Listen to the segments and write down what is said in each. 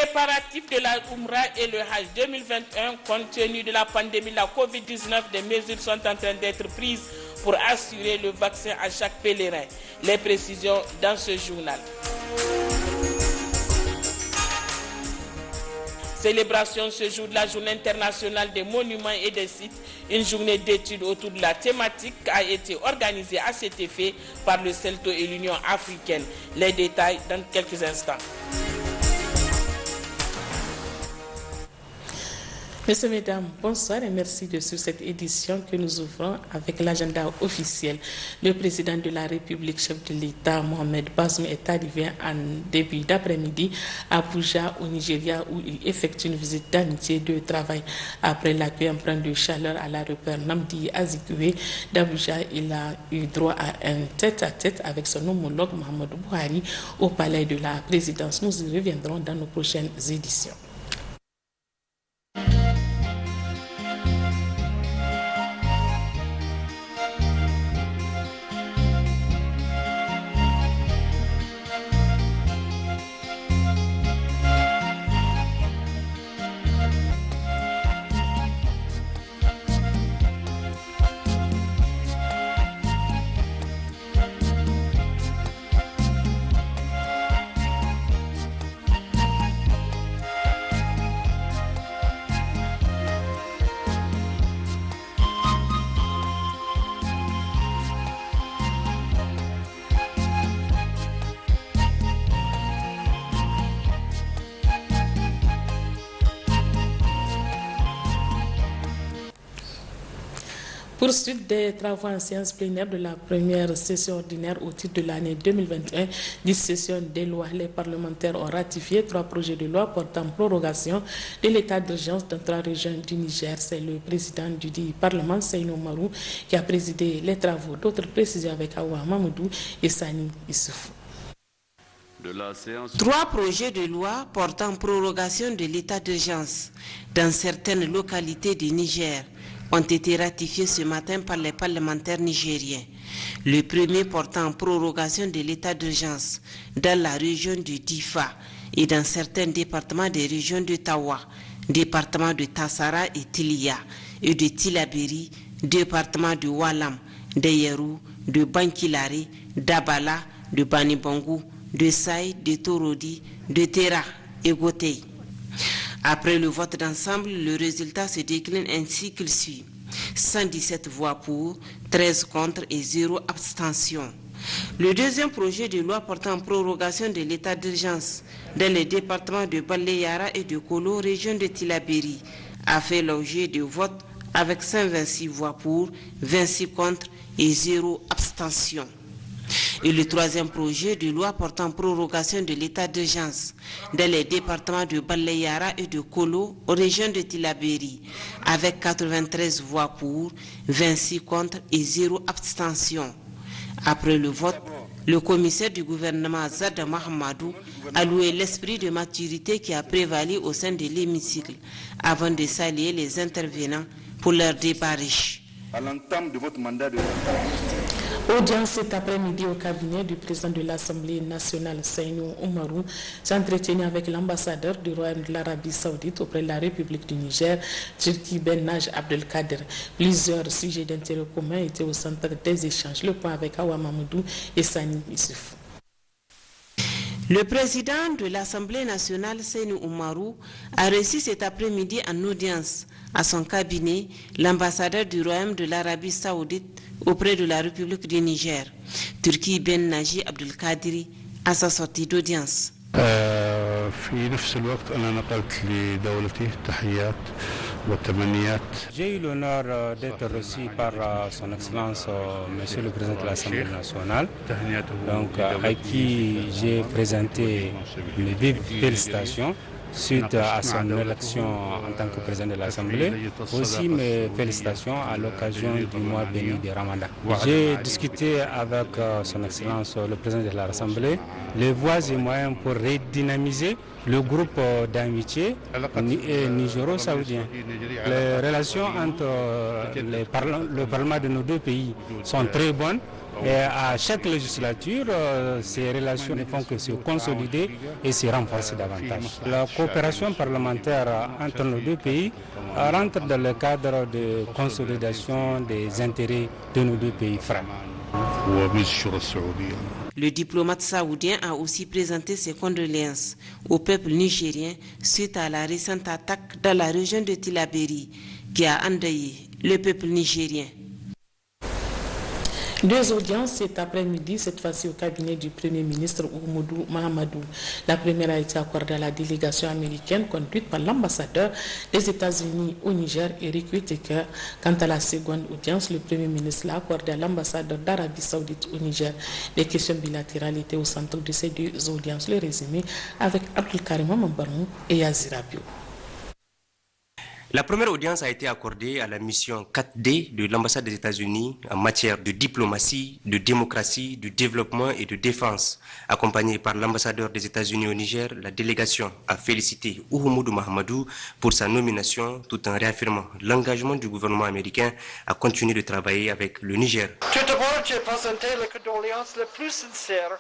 Préparatifs de la Umrah et le Hajj 2021, compte tenu de la pandémie de la Covid-19, des mesures sont en train d'être prises pour assurer le vaccin à chaque pèlerin. Les précisions dans ce journal. Célébration ce jour de la Journée internationale des monuments et des sites. Une journée d'études autour de la thématique a été organisée à cet effet par le CELTO et l'Union africaine. Les détails dans quelques instants. Messieurs, mesdames, bonsoir et merci de suivre cette édition que nous ouvrons avec l'agenda officiel. Le président de la République, chef de l'État, Mohamed Bazoum, est arrivé en début d'après-midi à Abuja, au Nigeria, où il effectue une visite d'amitié et de travail. Après l'accueil empreint de chaleur à l'aéroport Nnamdi Azikiwe d'Abuja, il a eu droit à un tête-à-tête avec son homologue Mohamed Buhari au palais de la présidence. Nous y reviendrons dans nos prochaines éditions. Poursuite des travaux en séance plénière de la première session ordinaire au titre de l'année 2021, 10 sessions des lois. Les parlementaires ont ratifié 3 projets de loi portant prorogation de l'état d'urgence dans 3 régions du Niger. C'est le président du dit Parlement, Seynou Marou, qui a présidé les travaux. D'autres précisions avec Awa Mamoudou et Sani Issoufou. 3 projets de loi portant prorogation de l'état d'urgence dans certaines localités du Niger ont été ratifiés ce matin par les parlementaires nigériens. Le premier portant prorogation de l'état d'urgence dans la région du Difa et dans certains départements des régions de Tawa, département de Tassara et Tilia, et de Tilaberi, département de Walam, de Yerou, de Bankilari, d'Abala, de Banibangou, de Saï, de Torodi, de Tera et Gotei. Après le vote d'ensemble, le résultat se décline ainsi qu'il suit. 117 voix pour, 13 contre et 0 abstention. Le deuxième projet de loi portant prorogation de l'état d'urgence dans les départements de Baleyara et de Kolo, région de Tilaberi, a fait l'objet de vote avec 126 voix pour, 26 contre et 0 abstention. Et le troisième projet de loi portant prorogation de l'état d'urgence dans les départements de Baleyara et de Kolo, aux régions de Tilaberi, avec 93 voix pour, 26 contre et 0 abstention. Après le vote, le commissaire du gouvernement Zada Mahamadou a loué l'esprit de maturité qui a prévalu au sein de l'hémicycle avant de saluer les intervenants pour leur débat riche. À l'entame de votre mandat de... Audience cet après-midi au cabinet du président de l'Assemblée nationale, Seynou Oumarou, s'est entretenu avec l'ambassadeur du Royaume de l'Arabie Saoudite auprès de la République du Niger, Turki Ben Naj Abdelkader. Plusieurs sujets d'intérêt commun étaient au centre des échanges. Le point avec Awa Mamoudou et Sani Issoufou. Le président de l'Assemblée nationale, Seynou Oumarou, a reçu cet après-midi en audience à son cabinet l'ambassadeur du Royaume de l'Arabie Saoudite auprès de la République du Niger, Turki Ben Naji Abdelkadiri, à sa sortie d'audience. J'ai eu l'honneur d'être reçu par son Excellence, Monsieur le Président de l'Assemblée nationale, donc, à qui j'ai présenté mes vives félicitations suite à son élection en tant que président de l'Assemblée, aussi mes félicitations à l'occasion du mois béni de Ramadan. J'ai discuté avec son Excellence le président de l'Assemblée les voies et moyens pour redynamiser le groupe d'amitié nigéro-saoudien. Les relations entre le Parlement de nos deux pays sont très bonnes Et à chaque législature, ces relations ne font que se consolider et se renforcer davantage. La coopération parlementaire entre nos deux pays rentre dans le cadre de consolidation des intérêts de nos deux pays frères. Le diplomate saoudien a aussi présenté ses condoléances au peuple nigérien suite à la récente attaque dans la région de Tillabéri qui a endeuillé le peuple nigérien. Deux audiences cet après-midi, cette fois-ci au cabinet du Premier ministre Oumoudou Mahamadou. La première a été accordée à la délégation américaine conduite par l'ambassadeur des États-Unis au Niger, Eric Whitaker. Quant à la seconde audience, le Premier ministre l'a accordée à l'ambassadeur d'Arabie Saoudite au Niger. Les questions bilatérales étaient au centre de ces deux audiences. Le résumé avec Abdelkarim Mambarmou et Yazir Abio. La première audience a été accordée à la mission 4D de l'ambassade des États-Unis en matière de diplomatie, de démocratie, de développement et de défense. Accompagnée par l'ambassadeur des États-Unis au Niger, la délégation a félicité Oumoudou Mahamadou pour sa nomination tout en réaffirmant l'engagement du gouvernement américain à continuer de travailler avec le Niger. Tout d'abord, j'ai présenté les condoléances les plus sincères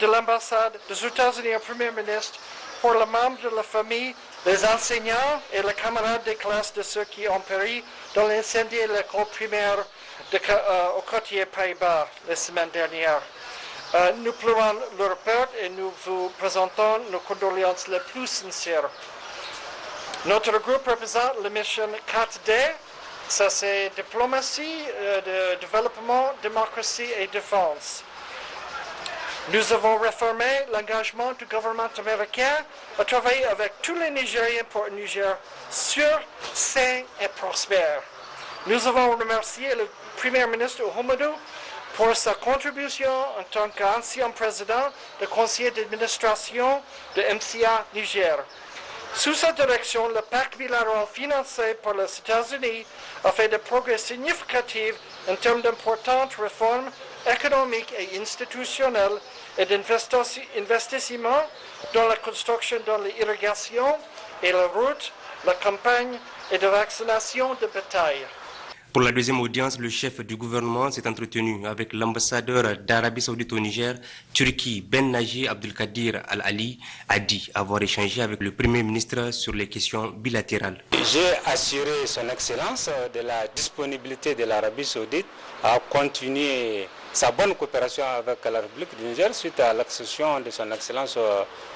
de l'ambassade des États-Unis au Premier ministre pour les membres de la famille, les enseignants et les camarades des classes de ceux qui ont péri dans l'incendie de l'école primaire au quartier Pays-Bas la semaine dernière. Nous pleurons leur perte et nous vous présentons nos condoléances les plus sincères. Notre groupe représente la mission 4D, ça c'est diplomatie, développement, démocratie et défense. Nous avons réaffirmé l'engagement du gouvernement américain à travailler avec tous les Nigériens pour un Niger sûr, sain et prospère. Nous avons remercié le Premier ministre Oumoudou pour sa contribution en tant qu'ancien président du conseil d'administration de MCA Niger. Sous sa direction, le pacte bilatéral financé par les États-Unis a fait des progrès significatifs en termes d'importantes réformes économiques et institutionnelles et d'investissement dans la construction, dans l'irrigation et la route, la campagne et de vaccination de bétail. Pour la deuxième audience, le chef du gouvernement s'est entretenu avec l'ambassadeur d'Arabie Saoudite au Niger, Turki Ben Naji Abdelkadir Al-Ali, a dit avoir échangé avec le Premier ministre sur les questions bilatérales. J'ai assuré son Excellence de la disponibilité de l'Arabie Saoudite à continuer sa bonne coopération avec la République du Niger suite à l'accession de son Excellence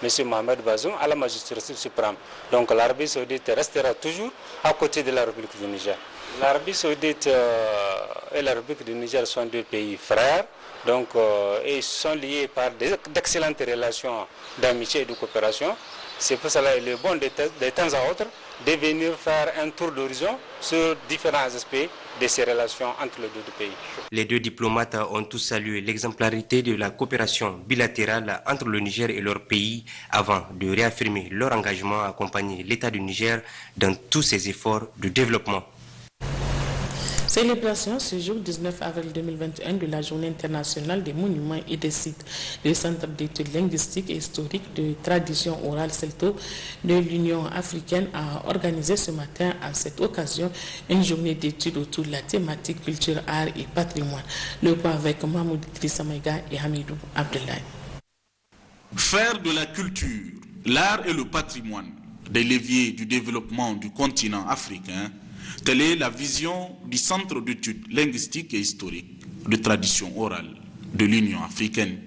M. Mohamed Bazoum à la magistrature suprême. Donc l'Arabie Saoudite restera toujours à côté de la République du Niger. L'Arabie Saoudite et la République du Niger sont deux pays frères, donc ils sont liés par d'excellentes relations d'amitié et de coopération. C'est pour cela qu'il est bon de temps à autre de venir faire un tour d'horizon sur différents aspects de ces relations entre les deux pays. Les deux diplomates ont tous salué l'exemplarité de la coopération bilatérale entre le Niger et leur pays avant de réaffirmer leur engagement à accompagner l'État du Niger dans tous ses efforts de développement. Célébration ce jour 19 avril 2021 de la Journée internationale des monuments et des sites. Le Centre d'études linguistiques et historiques de tradition orale celto de l'Union africaine a organisé ce matin à cette occasion une journée d'études autour de la thématique culture, art et patrimoine. Le point avec Mahmoud Krissamaïga et Hamidou Abdellah. Faire de la culture, l'art et le patrimoine des leviers du développement du continent africain, telle est la vision du Centre d'études linguistiques et historiques de tradition orale de l'Union africaine.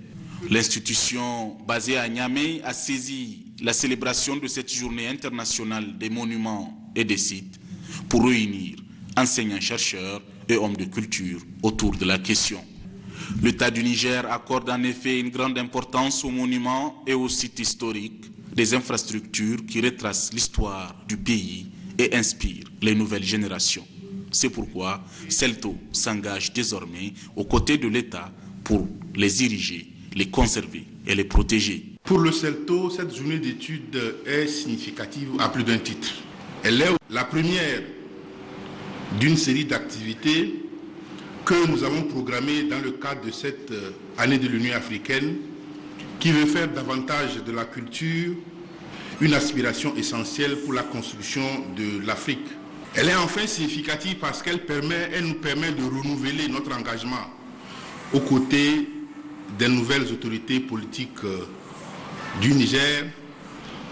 L'institution basée à Niamey a saisi la célébration de cette journée internationale des monuments et des sites pour réunir enseignants-chercheurs et hommes de culture autour de la question. L'État du Niger accorde en effet une grande importance aux monuments et aux sites historiques, des infrastructures qui retracent l'histoire du pays et inspire les nouvelles générations. C'est pourquoi CELTO s'engage désormais aux côtés de l'État pour les ériger, les conserver et les protéger. Pour le CELTO, cette journée d'études est significative à plus d'un titre. Elle est la première d'une série d'activités que nous avons programmées dans le cadre de cette année de l'Union africaine qui veut faire davantage de la culture une aspiration essentielle pour la construction de l'Afrique. Elle est enfin significative parce qu'elle nous permet de renouveler notre engagement aux côtés des nouvelles autorités politiques du Niger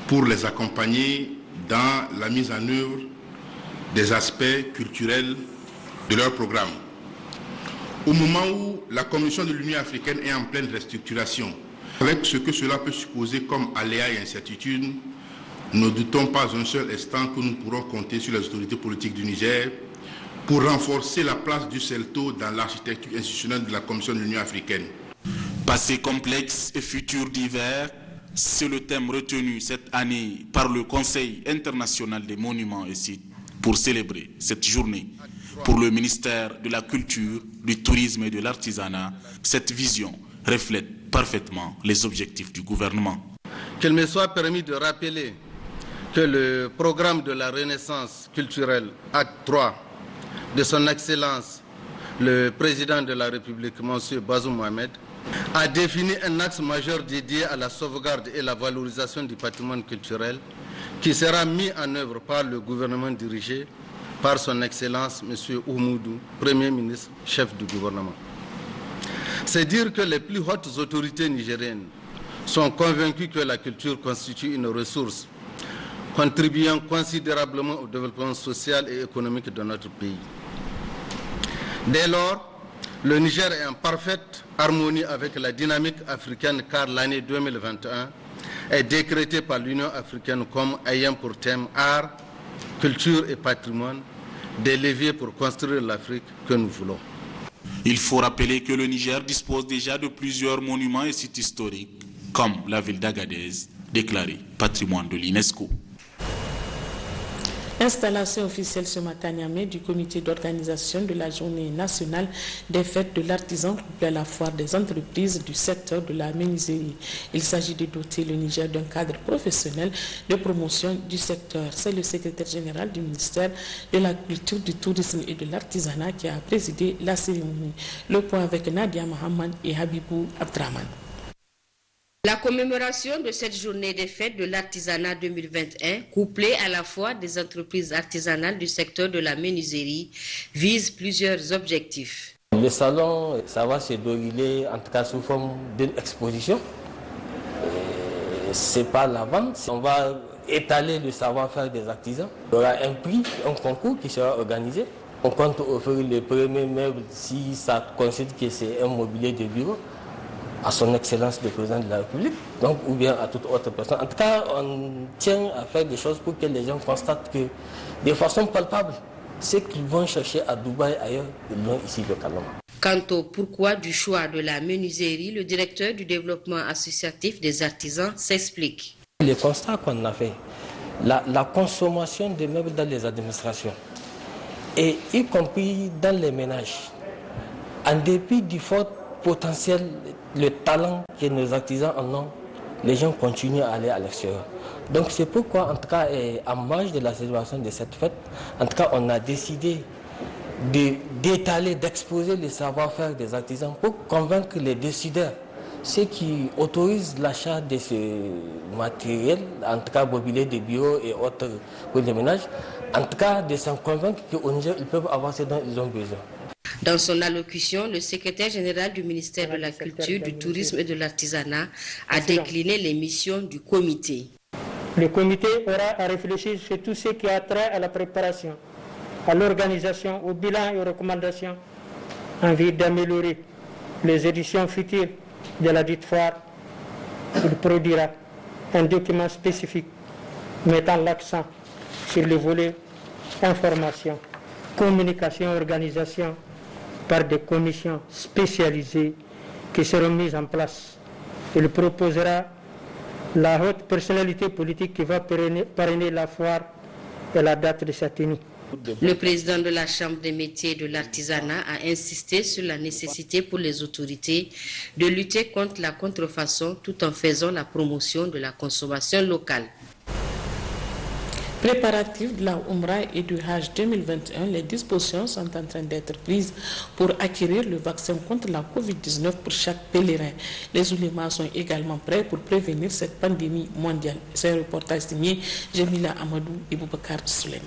pour les accompagner dans la mise en œuvre des aspects culturels de leur programme. Au moment où la Commission de l'Union africaine est en pleine restructuration, avec ce que cela peut supposer comme aléas et incertitudes, ne doutons pas un seul instant que nous pourrons compter sur les autorités politiques du Niger pour renforcer la place du CELTO dans l'architecture institutionnelle de la Commission de l'Union africaine. Passé complexe et futur divers, c'est le thème retenu cette année par le Conseil international des monuments et sites pour célébrer cette journée. Pour le ministère de la Culture, du Tourisme et de l'Artisanat, cette vision reflète parfaitement les objectifs du gouvernement. Qu'il me soit permis de rappeler que le programme de la Renaissance culturelle, acte 3, de son Excellence, le Président de la République, M. Bazoum Mohamed, a défini un axe majeur dédié à la sauvegarde et la valorisation du patrimoine culturel qui sera mis en œuvre par le gouvernement dirigé par son Excellence M. Oumoudou, Premier ministre, chef du gouvernement. C'est dire que les plus hautes autorités nigériennes sont convaincues que la culture constitue une ressource contribuant considérablement au développement social et économique de notre pays. Dès lors, le Niger est en parfaite harmonie avec la dynamique africaine car l'année 2021 est décrétée par l'Union africaine comme ayant pour thème art, culture et patrimoine, des leviers pour construire l'Afrique que nous voulons. Il faut rappeler que le Niger dispose déjà de plusieurs monuments et sites historiques, comme la ville d'Agadez, déclarée patrimoine de l'UNESCO. Installation officielle ce matin à Niamey du comité d'organisation de la journée nationale des fêtes de l'artisan couplée à la foire des entreprises du secteur de la menuiserie. Il s'agit de doter le Niger d'un cadre professionnel de promotion du secteur. C'est le secrétaire général du ministère de la Culture, du Tourisme et de l'Artisanat qui a présidé la cérémonie. Le point avec Nadia Mohamed et Habibou Abdraman. La commémoration de cette journée des fêtes de l'artisanat 2021, couplée à la fois des entreprises artisanales du secteur de la menuiserie, vise plusieurs objectifs. Le salon, ça va se dérouler en tout cas sous forme d'une exposition. C'est pas la vente, on va étaler le savoir-faire des artisans. Il y aura un prix, un concours qui sera organisé. On compte offrir le premier meuble si ça considère que c'est un mobilier de bureau à son Excellence le Président de la République, donc, ou bien à toute autre personne. En tout cas, on tient à faire des choses pour que les gens constatent que, de façon palpable, ce qu'ils vont chercher à Dubaï ailleurs, ils l'ont ici localement. Quant au pourquoi du choix de la menuiserie, le directeur du développement associatif des artisans s'explique. Le constat qu'on a fait, la consommation de meubles dans les administrations, et y compris dans les ménages, en dépit du fort potentiel, le talent que nos artisans en ont, les gens continuent à aller à l'extérieur. Donc c'est pourquoi, en tout cas, en marge de la célébration de cette fête, en tout cas, on a décidé d'étaler, d'exposer le savoir-faire des artisans pour convaincre les décideurs, ceux qui autorisent l'achat de ce matériel, en tout cas mobilier de bureau et autres pour les ménages, en tout cas de s'en convaincre qu'au Niger, ils peuvent avoir ce dont ils ont besoin. Dans son allocution, le secrétaire général du ministère de la Culture, du Tourisme et de l'Artisanat a décliné les missions du comité. Le comité aura à réfléchir sur tout ce qui a trait à la préparation, à l'organisation, au bilan et aux recommandations en vue d'améliorer les éditions futures de la dite foire. Il produira un document spécifique mettant l'accent sur le volet information, communication et organisation par des commissions spécialisées qui seront mises en place. Il proposera la haute personnalité politique qui va parrainer la foire et la date de sa tenue. Le président de la Chambre des métiers de l'artisanat a insisté sur la nécessité pour les autorités de lutter contre la contrefaçon tout en faisant la promotion de la consommation locale. Préparatifs de la Umrah et du Hajj 2021, les dispositions sont en train d'être prises pour acquérir le vaccin contre la Covid-19 pour chaque pèlerin. Les oulémas sont également prêts pour prévenir cette pandémie mondiale. C'est un reportage signé Jamila Amadou et Boubacar Suleiman.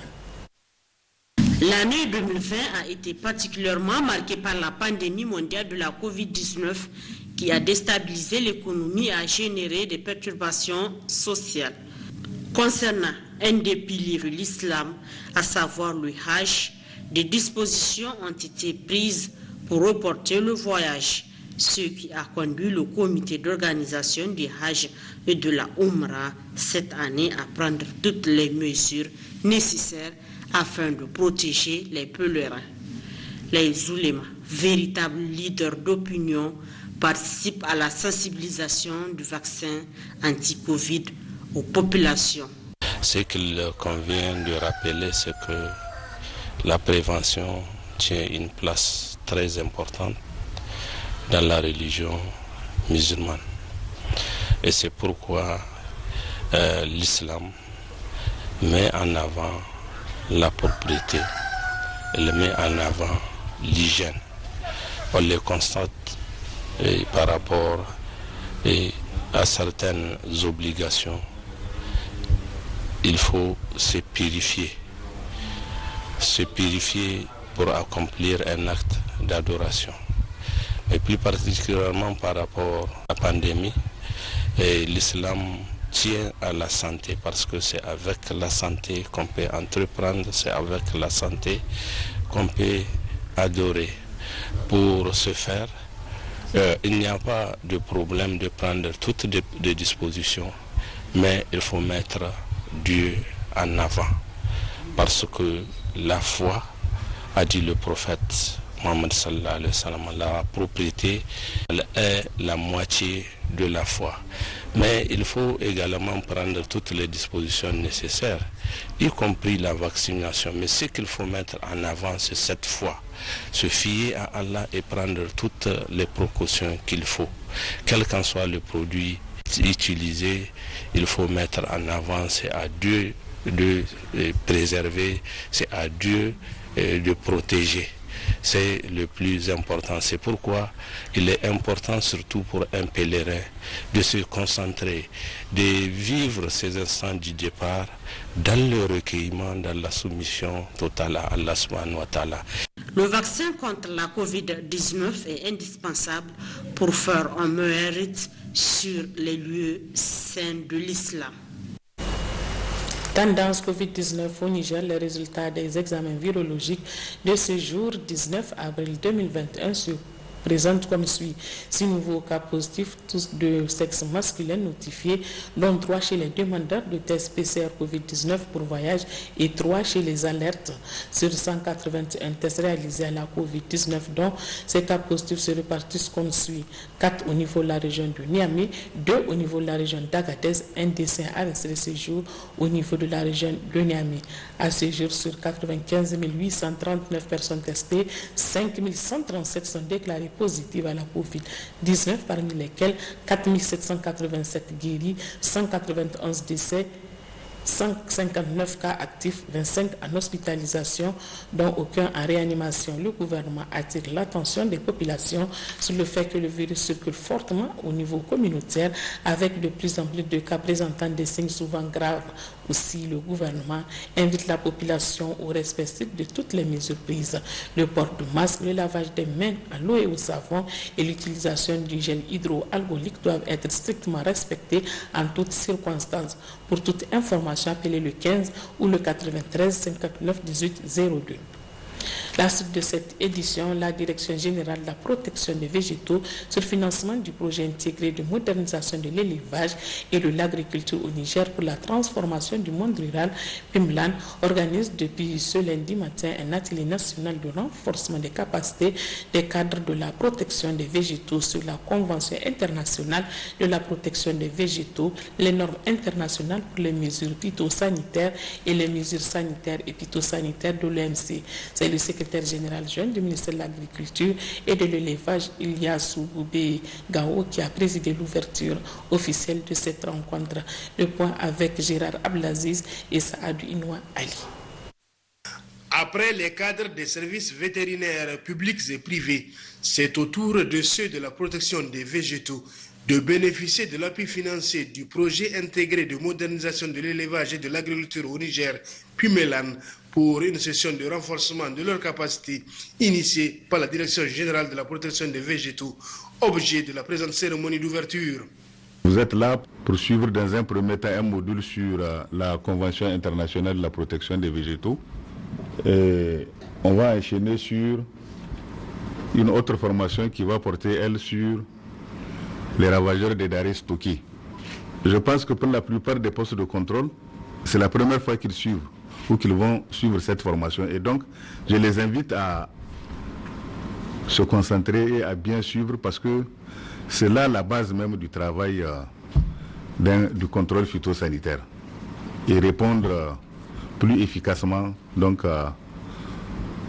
L'année 2020 a été particulièrement marquée par la pandémie mondiale de la Covid-19 qui a déstabilisé l'économie et a généré des perturbations sociales. Concernant un des piliers de l'islam, à savoir le Hajj, des dispositions ont été prises pour reporter le voyage, ce qui a conduit le comité d'organisation du Hajj et de la Umrah cette année à prendre toutes les mesures nécessaires afin de protéger les pèlerins. Les oulémas, véritables leaders d'opinion, participent à la sensibilisation du vaccin anti-Covid aux populations. Ce qu'il convient de rappeler, c'est que la prévention tient une place très importante dans la religion musulmane. Et c'est pourquoi l'islam met en avant la propriété, elle met en avant l'hygiène. On les constate par rapport à certaines obligations. Il faut se purifier pour accomplir un acte d'adoration. Et plus particulièrement par rapport à la pandémie, l'islam tient à la santé parce que c'est avec la santé qu'on peut entreprendre, c'est avec la santé qu'on peut adorer. Pour ce faire, il n'y a pas de problème de prendre toutes les dispositions, mais il faut mettre Dieu en avant parce que la foi, a dit le prophète Mohammed sallallahu alayhi wa sallam, la propriété elle est la moitié de la foi. Mais il faut également prendre toutes les dispositions nécessaires, y compris la vaccination. Mais ce qu'il faut mettre en avant, c'est cette foi. Se fier à Allah et prendre toutes les précautions qu'il faut. Quel qu'en soit le produit utilisé, il faut mettre en avant, c'est à Dieu de préserver, c'est à Dieu de protéger. C'est le plus important. C'est pourquoi il est important, surtout pour un pèlerin, de se concentrer, de vivre ces instants du départ dans le recueillement, dans la soumission totale à Allah subhanahu wa ta'ala. Le vaccin contre la Covid-19 est indispensable pour faire un meilleur rite sur les lieux saints de l'islam. Tendance Covid-19 au Niger, les résultats des examens virologiques de ce jour 19 avril 2021 se présentent comme suit. 6 nouveaux cas positifs, tous de sexe masculin notifiés, dont 3 chez les demandeurs de tests PCR Covid-19 pour voyage et 3 chez les alertes. Sur 181 tests réalisés à la Covid-19, dont ces cas positifs se répartissent comme suit. 4 au niveau de la région de Niamey, 2 au niveau de la région d'Agadez, un décès arrêté ce jour au niveau de la région de Niamey. À ce jour, sur 95 839 personnes testées, 5 137 sont déclarées positives à la Covid-19, parmi lesquelles 4 787 guéris, 191 décès, 159 cas actifs, 25 en hospitalisation, dont aucun en réanimation. Le gouvernement attire l'attention des populations sur le fait que le virus circule fortement au niveau communautaire avec de plus en plus de cas présentant des signes souvent graves. Aussi, le gouvernement invite la population au respect strict de toutes les mesures prises. Le port du masque, le lavage des mains à l'eau et au savon et l'utilisation du gel hydroalcoolique doivent être strictement respectés en toutes circonstances. Pour toute information, appelez le 15 ou le 93 59 18 02. La suite de cette édition, la Direction générale de la protection des végétaux sur le financement du projet intégré de modernisation de l'élevage et de l'agriculture au Niger pour la transformation du monde rural, PIMLAN, organise depuis ce lundi matin un atelier national de renforcement des capacités des cadres de la protection des végétaux sur la Convention internationale de la protection des végétaux, les normes internationales pour les mesures phytosanitaires et les mesures sanitaires et phytosanitaires de l'OMC. C'est le secrétaire général jeune du ministère de l'Agriculture et de l'Élevage, Ilyassou Boubé Gao, qui a présidé l'ouverture officielle de cette rencontre. Le point avec Gérard Ablaziz et Saadou Inoua Ali. Après les cadres des services vétérinaires publics et privés, c'est au tour de ceux de la protection des végétaux de bénéficier de l'appui financier du projet intégré de modernisation de l'élevage et de l'agriculture au Niger, puis Mélan, pour une session de renforcement de leurs capacités initiée par la Direction générale de la protection des végétaux, objet de la présente cérémonie d'ouverture. Vous êtes là pour suivre dans un premier temps un module sur la Convention internationale de la protection des végétaux. Et on va enchaîner sur une autre formation qui va porter, elle, sur les ravageurs des denrées stockées. Je pense que pour la plupart des postes de contrôle, c'est la première fois qu'ils suivent ou qu'ils vont suivre cette formation. Et donc, je les invite à se concentrer et à bien suivre parce que c'est là la base même du travail du contrôle phytosanitaire et répondre plus efficacement donc,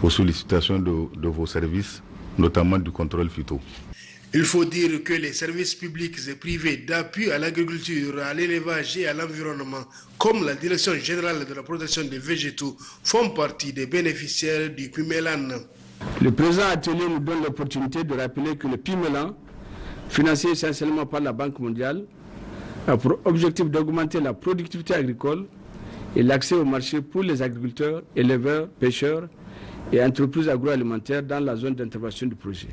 aux sollicitations de vos services, notamment du contrôle phyto. Il faut dire que les services publics et privés d'appui à l'agriculture, à l'élevage et à l'environnement, comme la Direction générale de la protection des végétaux, font partie des bénéficiaires du PUMELAN. Le présent atelier nous donne l'opportunité de rappeler que le PUMELAN, financé essentiellement par la Banque mondiale, a pour objectif d'augmenter la productivité agricole et l'accès au marché pour les agriculteurs, éleveurs, pêcheurs et entreprises agroalimentaires dans la zone d'intervention du projet.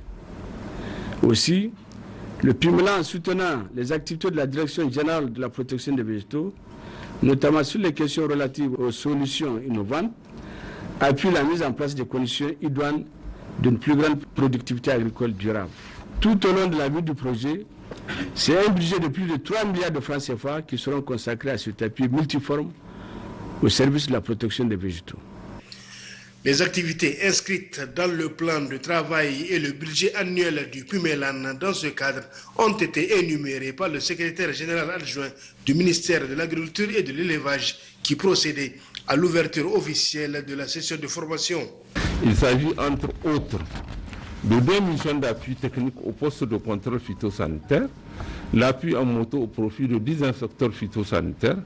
Aussi, le PUMELAN, en soutenant les activités de la Direction générale de la protection des végétaux, notamment sur les questions relatives aux solutions innovantes, appuie la mise en place des conditions idoines d'une plus grande productivité agricole durable. Tout au long de la vie du projet, c'est un budget de plus de 3 milliards de francs CFA qui seront consacrés à cet appui multiforme au service de la protection des végétaux. Les activités inscrites dans le plan de travail et le budget annuel du PUMELAN dans ce cadre ont été énumérées par le secrétaire général adjoint du ministère de l'Agriculture et de l'Élevage qui procédait à l'ouverture officielle de la session de formation. Il s'agit entre autres de 2 missions d'appui technique au poste de contrôle phytosanitaire, l'appui en moto au profit de 10 inspecteurs phytosanitaires,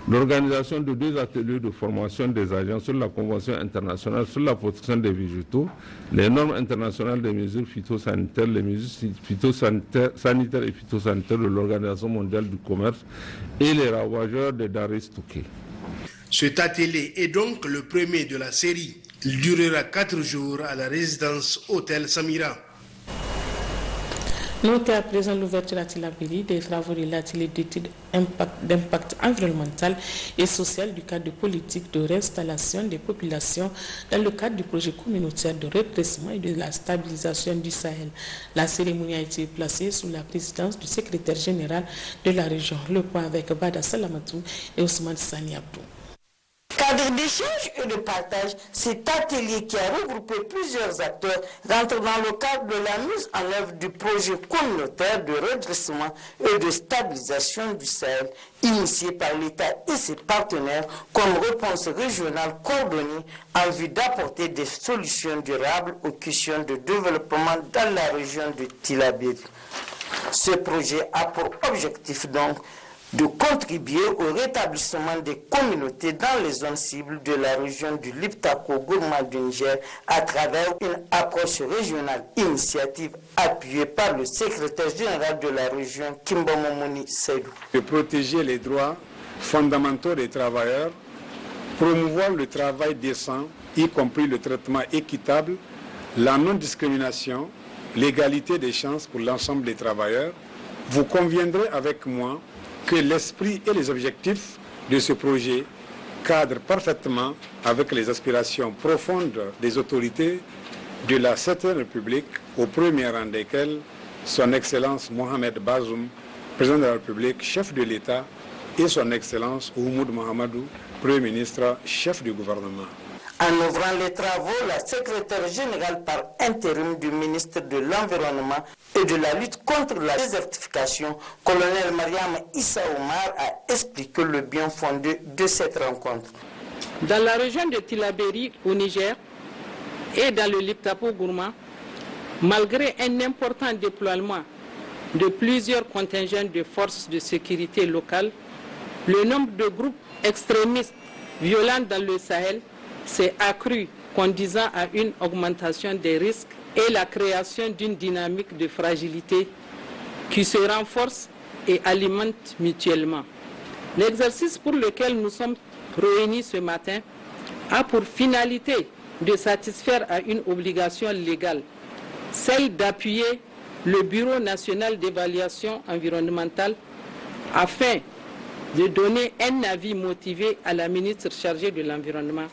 l'organisation de 2 ateliers de formation des agents sur la Convention internationale sur la protection des végétaux, les normes internationales des mesures phytosanitaires, les mesures sanitaires et phytosanitaires de l'Organisation mondiale du commerce et les ravageurs des denrées stockées. Cet atelier est donc le premier de la série. Il durera 4 jours à la résidence Hôtel Samira. Notez à présent l'ouverture à Tillabéri des travaux de l'atelier d'études d'impact environnemental et social du cadre de politique de réinstallation des populations dans le cadre du projet communautaire de redressement et de la stabilisation du Sahel. La cérémonie a été placée sous la présidence du secrétaire général de la région. Le point avec Bada Salamatou et Ousmane Sani Abdou. Cadre d'échange et de partage, cet atelier qui a regroupé plusieurs acteurs rentre dans le cadre de la mise en œuvre du projet communautaire de redressement et de stabilisation du Sahel, initié par l'État et ses partenaires comme réponse régionale coordonnée en vue d'apporter des solutions durables aux questions de développement dans la région de Tillabéri. Ce projet a pour objectif donc de contribuer au rétablissement des communautés dans les zones cibles de la région du Liptako-Gourma du Niger à travers une approche régionale, initiative appuyée par le secrétaire général de la région, Kimba Momoni Seydou. De protéger les droits fondamentaux des travailleurs, promouvoir le travail décent, y compris le traitement équitable, la non-discrimination, l'égalité des chances pour l'ensemble des travailleurs, vous conviendrez avec moi que l'esprit et les objectifs de ce projet cadrent parfaitement avec les aspirations profondes des autorités de la 7e République, au premier rang desquelles son Excellence Mohamed Bazoum, président de la République, chef de l'État, et son Excellence Oumoud Mohamedou, Premier ministre, chef du gouvernement. En ouvrant les travaux, la secrétaire générale par intérim du ministre de l'Environnement et de la lutte contre la désertification, colonel Mariam Issa Omar, a expliqué le bien fondé de cette rencontre. Dans la région de Tillabéri, au Niger, et dans le Liptako-Gourma, malgré un important déploiement de plusieurs contingents de forces de sécurité locales, le nombre de groupes extrémistes violents dans le Sahel s'est accru, conduisant à une augmentation des risques et la création d'une dynamique de fragilité qui se renforcent et alimentent mutuellement. L'exercice pour lequel nous sommes réunis ce matin a pour finalité de satisfaire à une obligation légale, celle d'appuyer le Bureau national d'évaluation environnementale afin de donner un avis motivé à la ministre chargée de l'Environnement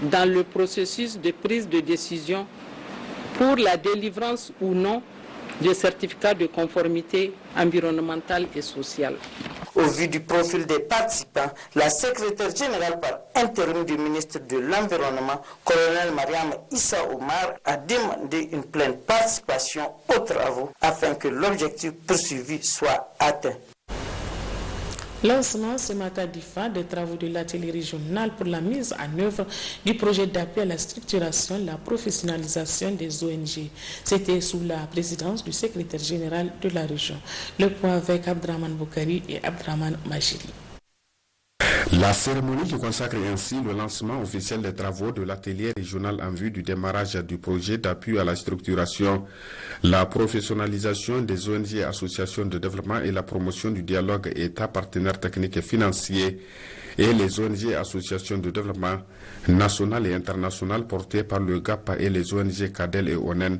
dans le processus de prise de décision pour la délivrance ou non de certificats de conformité environnementale et sociale. Au vu du profil des participants, la secrétaire générale par intérim du ministre de l'Environnement, colonel Mariam Issa Omar, a demandé une pleine participation aux travaux afin que l'objectif poursuivi soit atteint. Lancement ce matin d'IFA des travaux de l'atelier régional pour la mise en œuvre du projet d'appui à la structuration et la professionnalisation des ONG. C'était sous la présidence du secrétaire général de la région. Le point avec Abdraman Boukari et Abdraman Majiri. La cérémonie qui consacre ainsi le lancement officiel des travaux de l'atelier régional en vue du démarrage du projet d'appui à la structuration, la professionnalisation des ONG et associations de développement et la promotion du dialogue État, partenaires techniques et financiers et les ONG et associations de développement national et international portées par le GAP et les ONG CADEL et ONEN,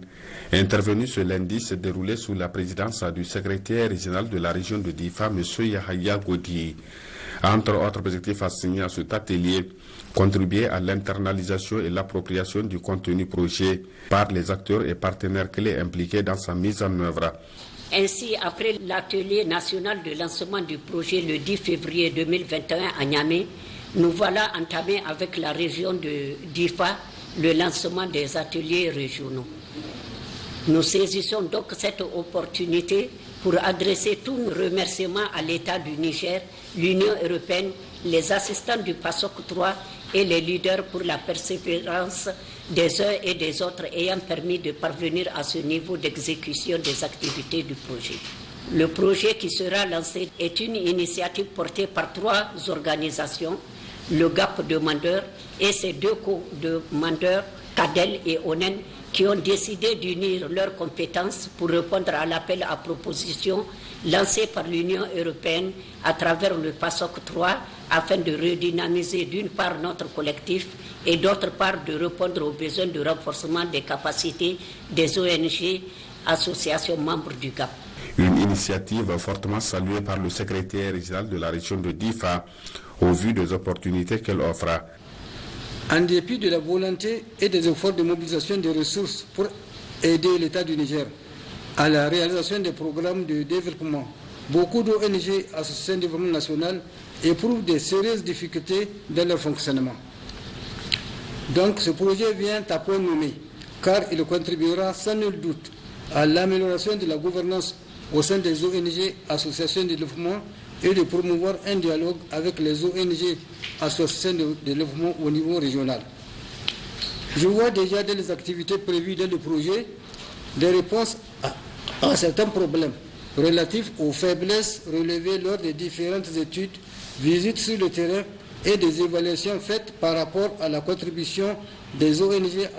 intervenus ce lundi, s'est déroulé sous la présidence du secrétaire régional de la région de Difa, M. Yahaya Godi. Entre autres objectifs assignés à cet atelier, contribuer à l'internalisation et l'appropriation du contenu projet par les acteurs et partenaires clés impliqués dans sa mise en œuvre. Ainsi, après l'atelier national de lancement du projet le 10 février 2021 à Niamey, nous voilà entamés avec la région de Difa le lancement des ateliers régionaux. Nous saisissons donc cette opportunité pour adresser tous nos remerciements à l'État du Niger, l'Union européenne, les assistants du PASOK 3 et les leaders pour la persévérance des uns et des autres ayant permis de parvenir à ce niveau d'exécution des activités du projet. Le projet qui sera lancé est une initiative portée par 3 organisations, le GAP demandeur et ses 2 co-demandeurs, CADEL et ONEN, qui ont décidé d'unir leurs compétences pour répondre à l'appel à proposition lancé par l'Union européenne à travers le PASOK 3 afin de redynamiser d'une part notre collectif et d'autre part de répondre aux besoins de renforcement des capacités des ONG, associations membres du GAP. Une initiative fortement saluée par le secrétaire régional de la région de Difa au vu des opportunités qu'elle offre. En dépit de la volonté et des efforts de mobilisation des ressources pour aider l'État du Niger à la réalisation des programmes de développement, beaucoup d'ONG, associations de développement national, éprouvent de sérieuses difficultés dans leur fonctionnement. Donc ce projet vient à point nommé, car il contribuera sans nul doute à l'amélioration de la gouvernance au sein des ONG, associations de développement, et de promouvoir un dialogue avec les ONG, associations de développement au niveau régional. Je vois déjà dans les activités prévues dans le projet des réponses à certains problèmes relatifs aux faiblesses relevées lors des différentes études, visites sur le terrain et des évaluations faites par rapport à la contribution des ONG,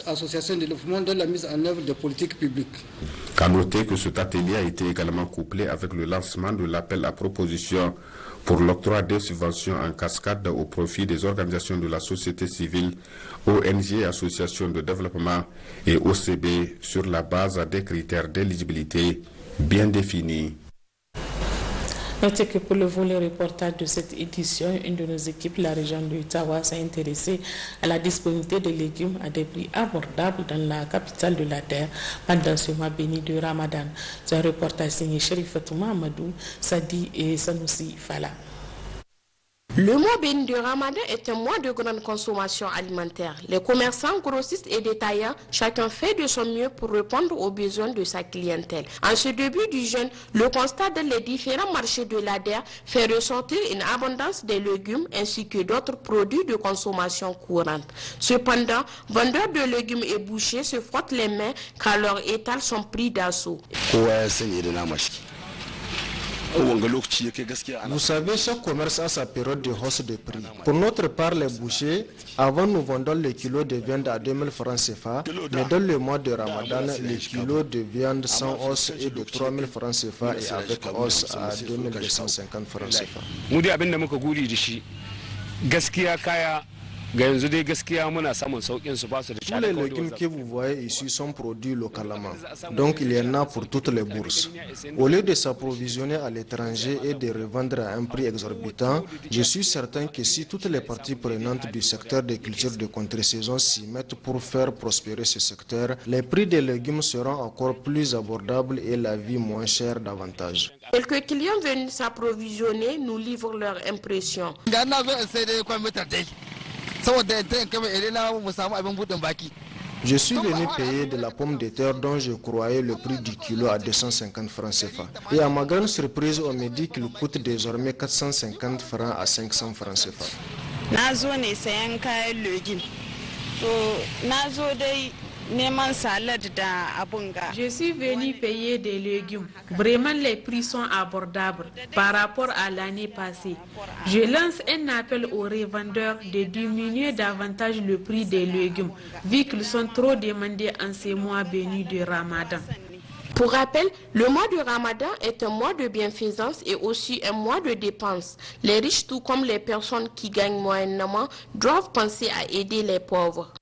associations de développement dans la mise en œuvre des politiques publiques. À noter que cet atelier a été également couplé avec le lancement de l'appel à proposition pour l'octroi des subventions en cascade au profit des organisations de la société civile, ONG, associations de développement et OCB sur la base des critères d'éligibilité bien définis. Notez que pour le volet reportage de cette édition, une de nos équipes, la région de Ottawa, s'est intéressée à la disponibilité de légumes à des prix abordables dans la capitale de la terre pendant ce mois béni de Ramadan. C'est un reportage signé Chérifatouma Amadou, Sadi et Sanoussi Fala. Le mois béni de Ramadan est un mois de grande consommation alimentaire. Les commerçants, grossistes et détaillants, chacun fait de son mieux pour répondre aux besoins de sa clientèle. En ce début du jeûne, le constat dans les différents marchés de l'ADER fait ressortir une abondance des légumes ainsi que d'autres produits de consommation courante. Cependant, vendeurs de légumes et bouchers se frottent les mains car leurs étals sont pris d'assaut. Vous savez, chaque commerce a sa période de hausse de prix. Pour notre part, les bouchers, avant nous vendons le kilo de viande à 2000 francs CFA, mais dans le mois de Ramadan, le kilo de viande sans hausse est de 3000 francs CFA et avec hausse à 2250 francs CFA. Tous les légumes que vous voyez ici sont produits localement, donc il y en a pour toutes les bourses. Au lieu de s'approvisionner à l'étranger et de revendre à un prix exorbitant, je suis certain que si toutes les parties prenantes du secteur des cultures de contre-saison s'y mettent pour faire prospérer ce secteur, les prix des légumes seront encore plus abordables et la vie moins chère davantage. Quelques clients venus s'approvisionner nous livrent leur impression. Je suis venu payer de la pomme de terre dont je croyais le prix du kilo à 250 francs CFA. Et à ma grande surprise, on me dit qu'il coûte désormais 450 francs à 500 francs CFA. Je suis venu payer des légumes. Vraiment, les prix sont abordables par rapport à l'année passée. Je lance un appel aux revendeurs de diminuer davantage le prix des légumes, vu qu'ils sont trop demandés en ces mois bénis de Ramadan. Pour rappel, le mois de Ramadan est un mois de bienfaisance et aussi un mois de dépenses. Les riches, tout comme les personnes qui gagnent moyennement, doivent penser à aider les pauvres.